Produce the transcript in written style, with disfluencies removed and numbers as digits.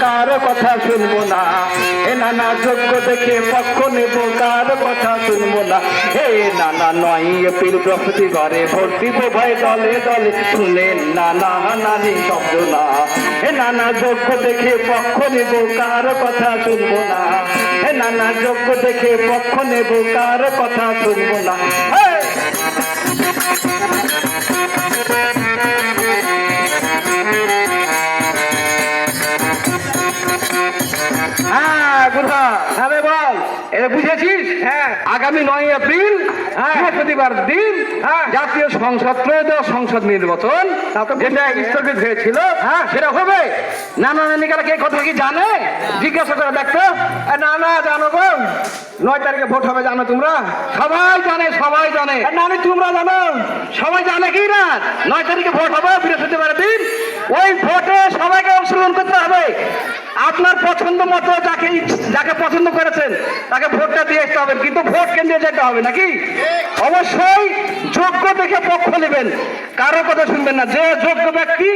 কারো কথা শুনবো না। এ নানা যোগ্য দেখে পক্ষ নেব, কারো কথা শুনবো না। হে নানা 9 এপ্রিল বৃহস্পতিবারে ভোট দিব ভাই দলে দলে, শুনলেন নানা নানি শব্দ না। হে নানা যোগ্য দেখে পক্ষ নেব, কারো কথা শুনবো না। হে নানা যোগ্য দেখে পক্ষ নেব, কারো কথা শুনবো না। হ্যাঁ বুধা, হ্যাঁ বল, এটা বুঝেছিস? হ্যাঁ, আগামী 9 এপ্রিল বৃহস্পতিবার দিন জাতীয় সংসদ ত্রয়োদশ সংসদ নির্বাচন যেটা স্থগিত হয়েছিল সেটা হবে। নানা নানিকারা কে কথা কি জানে? জিজ্ঞাসা করে দেখতো। না না জানো গো, 9 তারিখে ভোট হবে জানো তোমরা? সবাই জানে, সবাই জানে। নানি তোমরা জানো? সবাই জানে কি না 9 তারিখে ভোট হবে বৃহস্পতিবার দিন? ওই ভোটে সবাইকে অংশগ্রহণ করতে হবে। আপনার পছন্দ মতো যাকে পছন্দ করেছেন তাকে ভোটটা দিয়ে আসতে হবে, কিন্তু ভোট কেন্দ্রে যেতে হবে নাকি? অবশ্যই যোগ্য দেখে পক্ষ নেবেন, কারো কথা শুনবেন না। যে যোগ্য ব্যক্তি